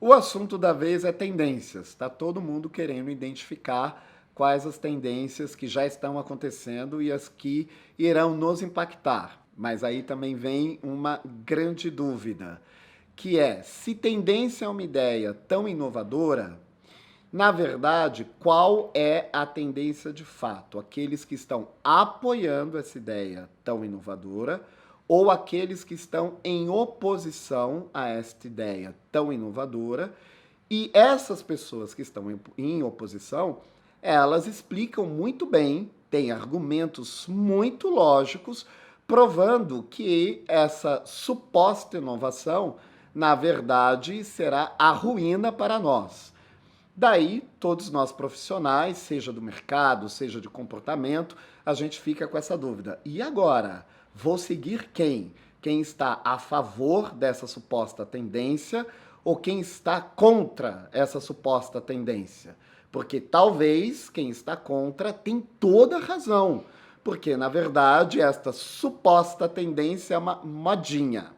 O assunto da vez é tendências. Está todo mundo querendo identificar quais as tendências que já estão acontecendo e as que irão nos impactar. Mas aí também vem uma grande dúvida, que é, se tendência é uma ideia tão inovadora, na verdade, qual é a tendência de fato? Aqueles que estão apoiando essa ideia tão inovadora ou aqueles que estão em oposição a esta ideia tão inovadora? E essas pessoas que estão em oposição, elas explicam muito bem, têm argumentos muito lógicos, provando que essa suposta inovação, na verdade, será a ruína para nós. Daí, todos nós profissionais, seja do mercado, seja de comportamento, a gente fica com essa dúvida. E agora? Vou seguir quem? Quem está a favor dessa suposta tendência ou quem está contra essa suposta tendência? Porque talvez quem está contra tem toda a razão. Porque, na verdade, esta suposta tendência é uma modinha.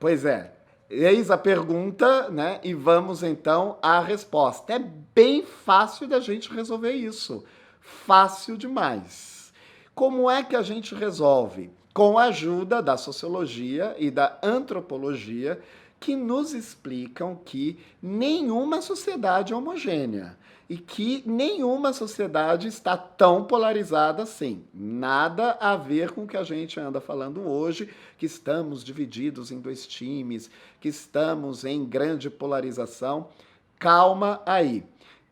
Pois é. Eis a pergunta, né? E vamos então à resposta. É bem fácil da gente resolver isso. Fácil demais. Como é que a gente resolve? Com a ajuda da sociologia e da antropologia, que nos explicam que nenhuma sociedade é homogênea e que nenhuma sociedade está tão polarizada assim. Nada a ver com o que a gente anda falando hoje, que estamos divididos em dois times, que estamos em grande polarização. Calma aí.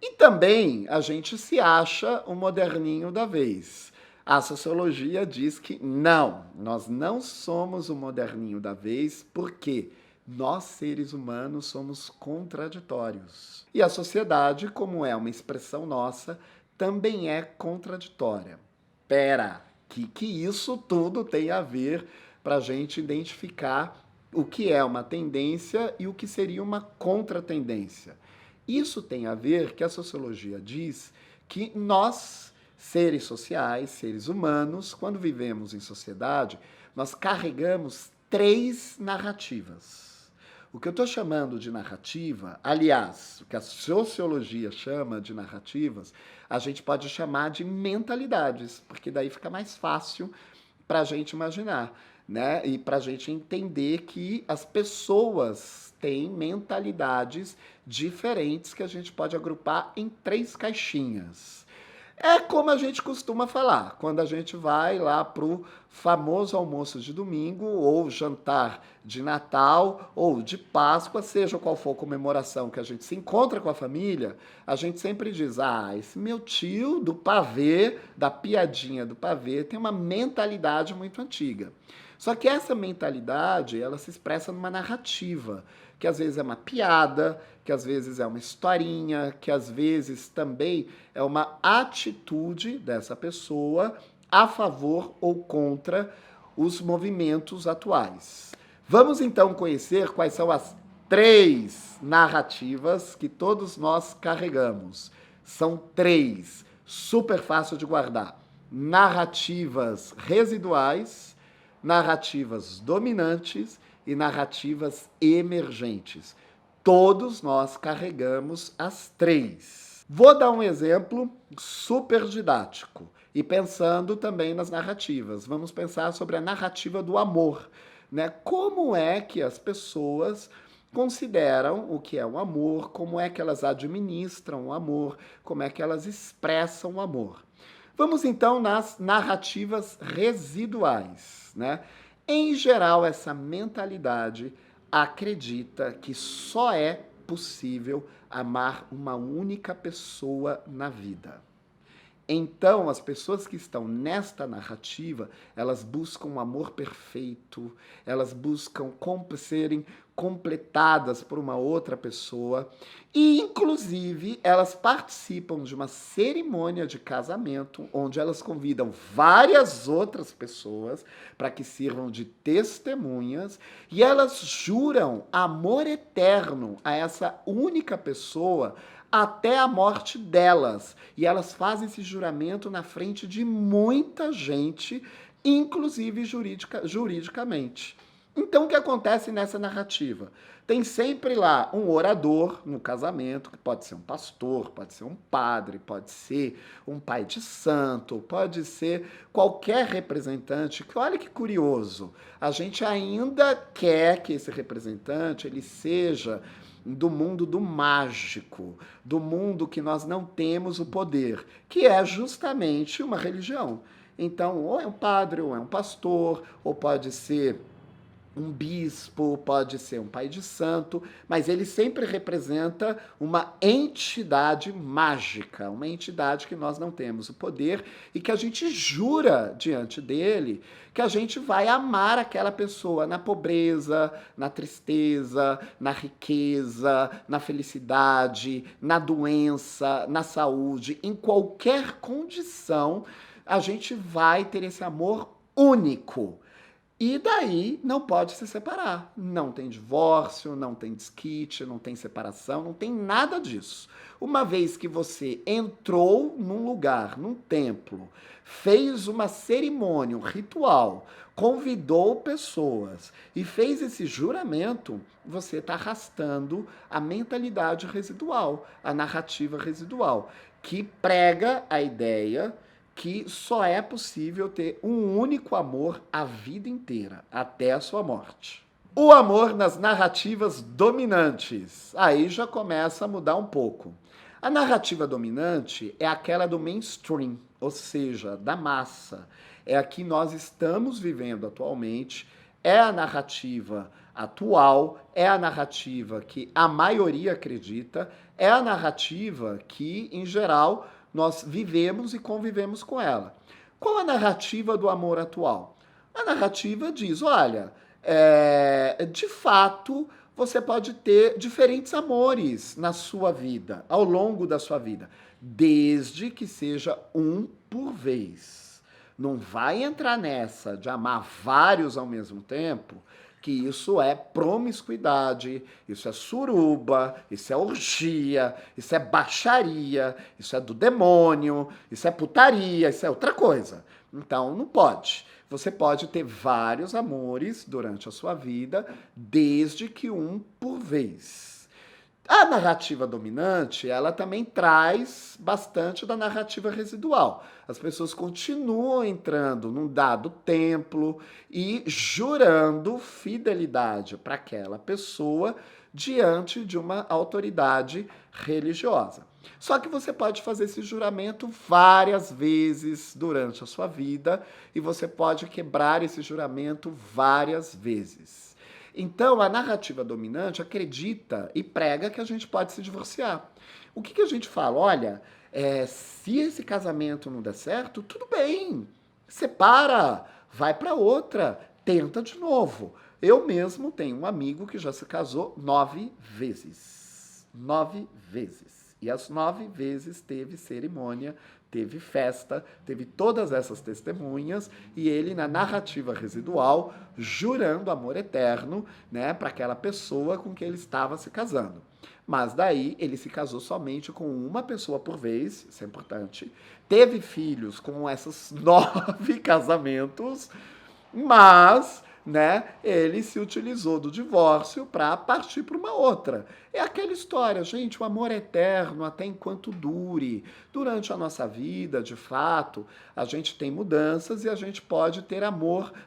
E também a gente se acha o moderninho da vez. A sociologia diz que não, nós não somos o moderninho da vez, porque nós, seres humanos, somos contraditórios. E a sociedade, como é uma expressão nossa, também é contraditória. Pera, que isso tudo tem a ver para a gente identificar o que é uma tendência e o que seria uma contratendência. Isso tem a ver que a sociologia diz que nós, seres sociais, seres humanos, quando vivemos em sociedade, nós carregamos 3 narrativas. O que eu estou chamando de narrativa, aliás, o que a sociologia chama de narrativas, a gente pode chamar de mentalidades, porque daí fica mais fácil para a gente imaginar, né? E para a gente entender que as pessoas têm mentalidades diferentes que a gente pode agrupar em 3 caixinhas. É como a gente costuma falar, quando a gente vai lá pro famoso almoço de domingo, ou jantar de Natal, ou de Páscoa, seja qual for a comemoração que a gente se encontra com a família, a gente sempre diz, esse meu tio do pavê, da piadinha do pavê, tem uma mentalidade muito antiga. Só que essa mentalidade, ela se expressa numa narrativa, que às vezes é uma piada, que às vezes é uma historinha, que às vezes também é uma atitude dessa pessoa a favor ou contra os movimentos atuais. Vamos então conhecer quais são as 3 narrativas que todos nós carregamos. São 3, super fácil de guardar. Narrativas residuais, narrativas dominantes e narrativas emergentes. Todos nós carregamos as 3. Vou dar um exemplo super didático e pensando também nas narrativas. Vamos pensar sobre a narrativa do amor, né? Como é que as pessoas consideram o que é o amor, como é que elas administram o amor, como é que elas expressam o amor. Vamos então nas narrativas residuais, né? Em geral, essa mentalidade acredita que só é possível amar uma única pessoa na vida. Então, as pessoas que estão nesta narrativa, elas buscam um amor perfeito, elas buscam serem completadas por uma outra pessoa e, inclusive, elas participam de uma cerimônia de casamento onde elas convidam várias outras pessoas para que sirvam de testemunhas e elas juram amor eterno a essa única pessoa até a morte delas. E elas fazem esse juramento na frente de muita gente, inclusive juridicamente. Então, o que acontece nessa narrativa? Tem sempre lá um orador no casamento, que pode ser um pastor, pode ser um padre, pode ser um pai de santo, pode ser qualquer representante. Que olha que curioso, a gente ainda quer que esse representante ele seja do mundo do mágico, do mundo que nós não temos o poder, que é justamente uma religião. Então, ou é um padre, ou é um pastor, ou pode ser um bispo, pode ser um pai de santo, mas ele sempre representa uma entidade mágica, uma entidade que nós não temos o poder e que a gente jura diante dele que a gente vai amar aquela pessoa na pobreza, na tristeza, na riqueza, na felicidade, na doença, na saúde, em qualquer condição, a gente vai ter esse amor único. E daí não pode se separar. Não tem divórcio, não tem desquite, não tem separação, não tem nada disso. Uma vez que você entrou num lugar, num templo, fez uma cerimônia, um ritual, convidou pessoas e fez esse juramento, você está arrastando a mentalidade residual, a narrativa residual, que prega a ideia que só é possível ter um único amor a vida inteira, até a sua morte. O amor nas narrativas dominantes. Aí já começa a mudar um pouco. A narrativa dominante é aquela do mainstream, ou seja, da massa. É a que nós estamos vivendo atualmente, é a narrativa atual, é a narrativa que a maioria acredita, é a narrativa que, em geral, nós vivemos e convivemos com ela. Qual a narrativa do amor atual? A narrativa diz, olha, de fato, você pode ter diferentes amores na sua vida, ao longo da sua vida, desde que seja um por vez. Não vai entrar nessa de amar vários ao mesmo tempo, que isso é promiscuidade, isso é suruba, isso é orgia, isso é baixaria, isso é do demônio, isso é putaria, isso é outra coisa. Então, não pode. Você pode ter vários amores durante a sua vida, desde que um por vez. A narrativa dominante, ela também traz bastante da narrativa residual. As pessoas continuam entrando num dado templo e jurando fidelidade para aquela pessoa diante de uma autoridade religiosa. Só que você pode fazer esse juramento várias vezes durante a sua vida e você pode quebrar esse juramento várias vezes. Então, a narrativa dominante acredita e prega que a gente pode se divorciar. O que a gente fala? Olha, se esse casamento não der certo, tudo bem, separa, vai para outra, tenta de novo. Eu mesmo tenho um amigo que já se casou 9 vezes. 9 vezes. E as 9 vezes teve cerimônia, teve festa, teve todas essas testemunhas e ele na narrativa residual jurando amor eterno, né, para aquela pessoa com quem ele estava se casando. Mas daí ele se casou somente com uma pessoa por vez, isso é importante. Teve filhos com esses 9 casamentos, mas né, ele se utilizou do divórcio para partir para uma outra. É aquela história, gente, o amor é eterno até enquanto dure. Durante a nossa vida, de fato, a gente tem mudanças e a gente pode ter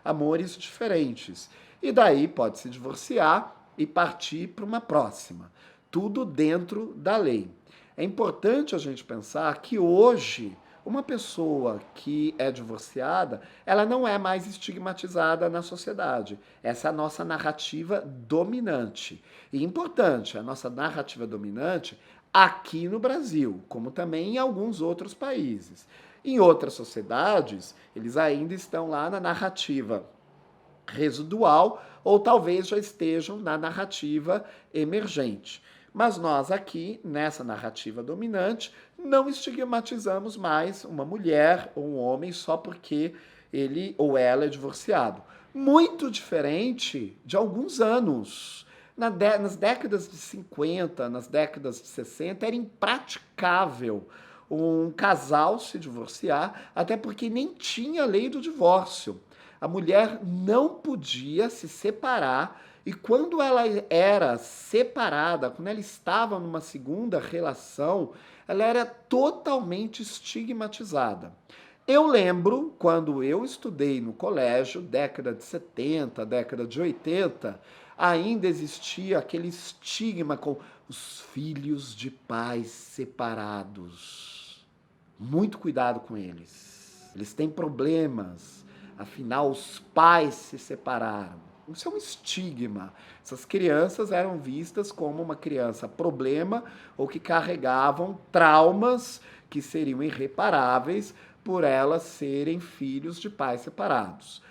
amores diferentes. E daí pode se divorciar e partir para uma próxima. Tudo dentro da lei. É importante a gente pensar que hoje uma pessoa que é divorciada, ela não é mais estigmatizada na sociedade. Essa é a nossa narrativa dominante. E importante, a nossa narrativa dominante aqui no Brasil, como também em alguns outros países. Em outras sociedades, eles ainda estão lá na narrativa residual ou talvez já estejam na narrativa emergente. Mas nós aqui, nessa narrativa dominante, não estigmatizamos mais uma mulher ou um homem só porque ele ou ela é divorciado. Muito diferente de alguns anos. Nas décadas de 50, nas décadas de 60, era impraticável um casal se divorciar, até porque nem tinha lei do divórcio. A mulher não podia se separar e quando ela era separada, quando ela estava numa segunda relação, ela era totalmente estigmatizada. Eu lembro, quando eu estudei no colégio, década de 70, década de 80, ainda existia aquele estigma com os filhos de pais separados. Muito cuidado com eles. Eles têm problemas. Afinal, os pais se separaram. Isso é um estigma. Essas crianças eram vistas como uma criança problema ou que carregavam traumas que seriam irreparáveis por elas serem filhos de pais separados.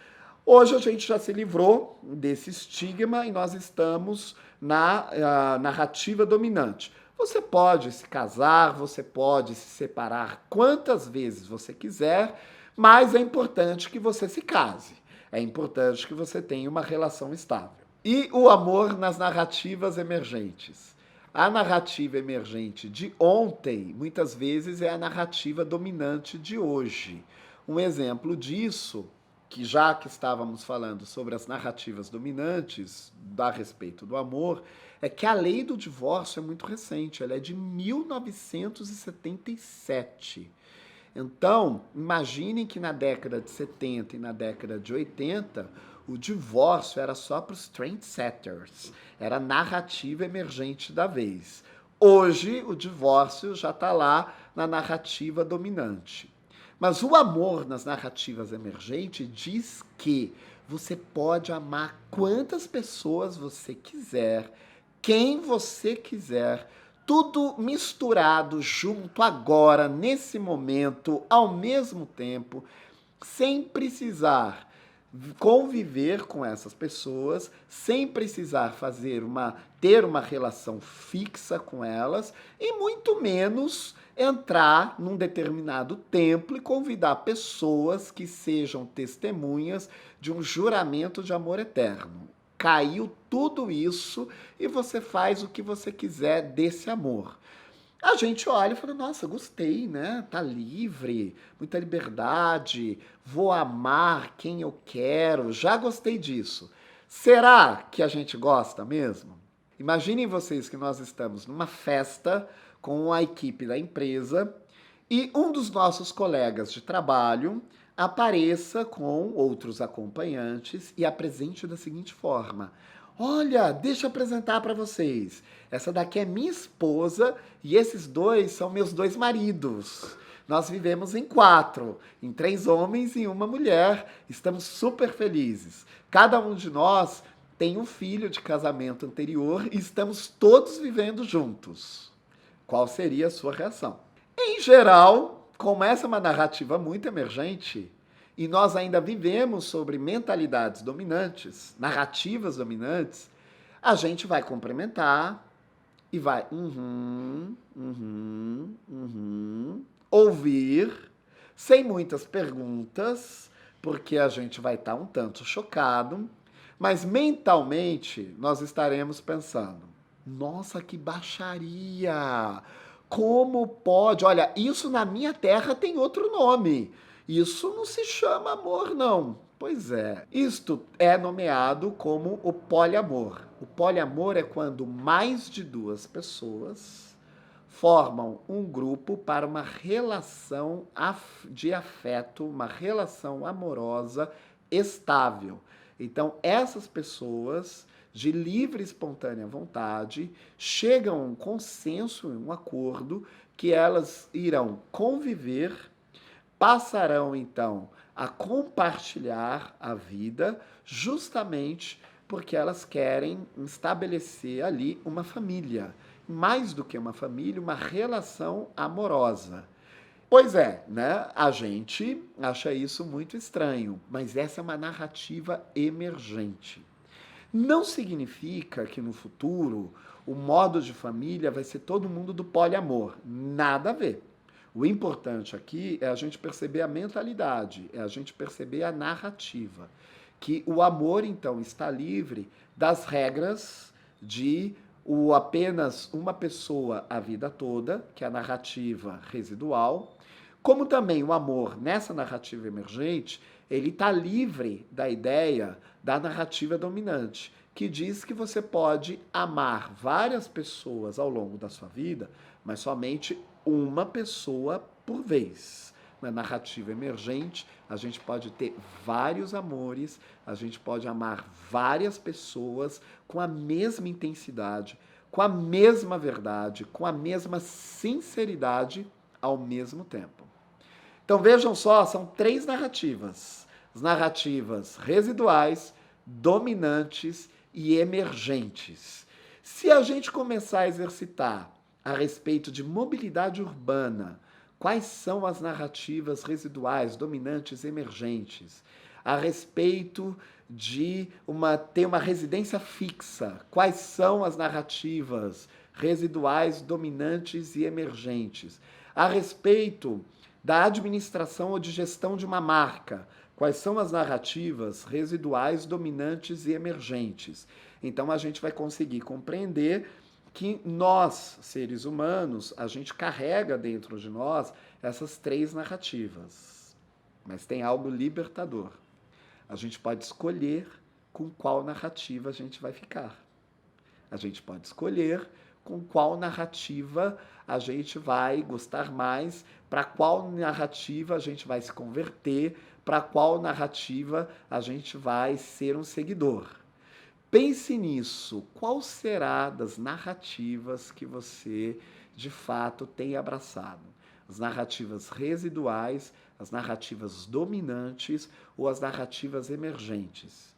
Hoje a gente já se livrou desse estigma e nós estamos na narrativa dominante. Você pode se casar, você pode se separar quantas vezes você quiser, mas é importante que você se case. É importante que você tenha uma relação estável. E o amor nas narrativas emergentes. A narrativa emergente de ontem, muitas vezes, é a narrativa dominante de hoje. Um exemplo disso, que já que estávamos falando sobre as narrativas dominantes a respeito do amor, é que a lei do divórcio é muito recente, ela é de 1977. Então, imaginem que na década de 70 e na década de 80, o divórcio era só para os trendsetters, era a narrativa emergente da vez. Hoje, o divórcio já está lá na narrativa dominante. Mas o amor nas narrativas emergentes diz que você pode amar quantas pessoas você quiser, quem você quiser, tudo misturado junto agora, nesse momento, ao mesmo tempo, sem precisar conviver com essas pessoas, sem precisar ter uma relação fixa com elas e muito menos entrar num determinado templo e convidar pessoas que sejam testemunhas de um juramento de amor eterno. Caiu tudo isso e você faz o que você quiser desse amor. A gente olha e fala, nossa, gostei, né? Tá livre, muita liberdade, vou amar quem eu quero, já gostei disso. Será que a gente gosta mesmo? Imaginem vocês que nós estamos numa festa com a equipe da empresa e um dos nossos colegas de trabalho apareça com outros acompanhantes e apresente da seguinte forma: olha, deixa eu apresentar para vocês. Essa daqui é minha esposa e esses dois são meus dois maridos. Nós vivemos em 4, em 3 homens e uma mulher. Estamos super felizes. Cada um de nós tem um filho de casamento anterior e estamos todos vivendo juntos. Qual seria a sua reação? Em geral, como essa é uma narrativa muito emergente, e nós ainda vivemos sobre mentalidades dominantes, narrativas dominantes, a gente vai cumprimentar e vai ouvir, sem muitas perguntas, porque a gente vai estar um tanto chocado, mas mentalmente nós estaremos pensando, nossa, que baixaria! Como pode? Olha, isso na minha terra tem outro nome. Isso não se chama amor, não. Pois é. Isto é nomeado como o poliamor. O poliamor é quando mais de 2 pessoas formam um grupo para uma relação de afeto, uma relação amorosa estável. Então, essas pessoas, de livre e espontânea vontade, chegam a um consenso, um acordo, que elas irão conviver, passarão então a compartilhar a vida, justamente porque elas querem estabelecer ali uma família. Mais do que uma família, uma relação amorosa. Pois é, né? A gente acha isso muito estranho, mas essa é uma narrativa emergente. Não significa que no futuro o modo de família vai ser todo mundo do poliamor. Nada a ver. O importante aqui é a gente perceber a mentalidade, é a gente perceber a narrativa. Que o amor, então, está livre das regras de apenas uma pessoa a vida toda, que é a narrativa residual, Como também o amor nessa narrativa emergente, ele está livre da ideia da narrativa dominante, que diz que você pode amar várias pessoas ao longo da sua vida, mas somente uma pessoa por vez. Na narrativa emergente, a gente pode ter vários amores, a gente pode amar várias pessoas com a mesma intensidade, com a mesma verdade, com a mesma sinceridade ao mesmo tempo. Então vejam só, são 3 narrativas. As narrativas residuais, dominantes e emergentes. Se a gente começar a exercitar a respeito de mobilidade urbana, quais são as narrativas residuais, dominantes e emergentes? A respeito de ter uma residência fixa, quais são as narrativas residuais, dominantes e emergentes? A respeito da administração ou de gestão de uma marca, quais são as narrativas residuais, dominantes e emergentes? Então a gente vai conseguir compreender que nós, seres humanos, a gente carrega dentro de nós essas 3 narrativas. Mas tem algo libertador. A gente pode escolher com qual narrativa a gente vai ficar. A gente pode escolher com qual narrativa a gente vai gostar mais, para qual narrativa a gente vai se converter, para qual narrativa a gente vai ser um seguidor. Pense nisso. Qual será das narrativas que você, de fato, tem abraçado? As narrativas residuais, as narrativas dominantes ou as narrativas emergentes?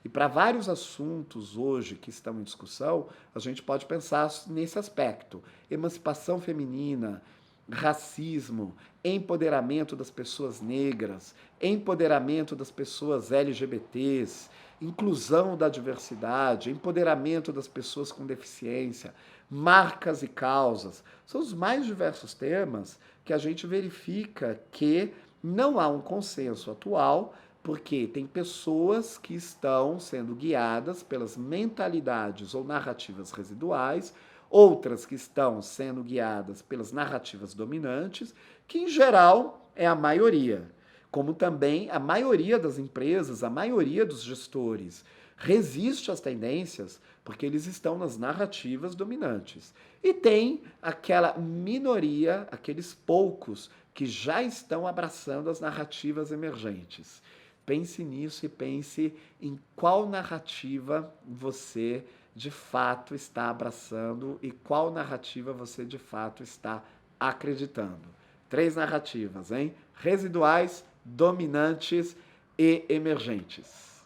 E para vários assuntos hoje que estão em discussão, a gente pode pensar nesse aspecto. Emancipação feminina, racismo, empoderamento das pessoas negras, empoderamento das pessoas LGBTs, inclusão da diversidade, empoderamento das pessoas com deficiência, marcas e causas. São os mais diversos temas que a gente verifica que não há um consenso atual, porque tem pessoas que estão sendo guiadas pelas mentalidades ou narrativas residuais, outras que estão sendo guiadas pelas narrativas dominantes, que em geral é a maioria. Como também a maioria das empresas, a maioria dos gestores resiste às tendências porque eles estão nas narrativas dominantes. E tem aquela minoria, aqueles poucos que já estão abraçando as narrativas emergentes. Pense nisso e pense em qual narrativa você de fato está abraçando e qual narrativa você de fato está acreditando. 3 narrativas, hein? Residuais, dominantes e emergentes.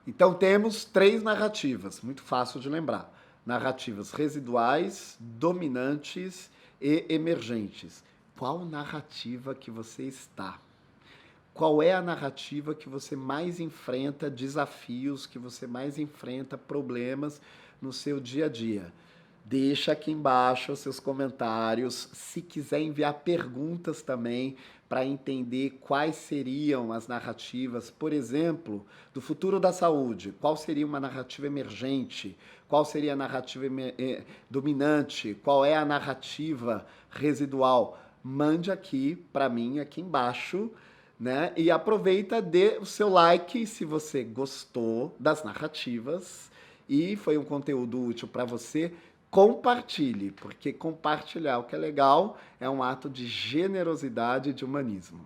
Então temos 3 narrativas, muito fácil de lembrar. Narrativas residuais, dominantes e emergentes. Qual narrativa que você está? Qual é a narrativa que você mais enfrenta desafios, que você mais enfrenta problemas no seu dia a dia? Deixa aqui embaixo os seus comentários. Se quiser enviar perguntas também para entender quais seriam as narrativas, por exemplo, do futuro da saúde. Qual seria uma narrativa emergente? Qual seria a narrativa dominante? Qual é a narrativa residual? Mande aqui para mim, aqui embaixo, né? E aproveita, dê o seu like se você gostou das narrativas e foi um conteúdo útil para você. Compartilhe, porque compartilhar o que é legal é um ato de generosidade e de humanismo.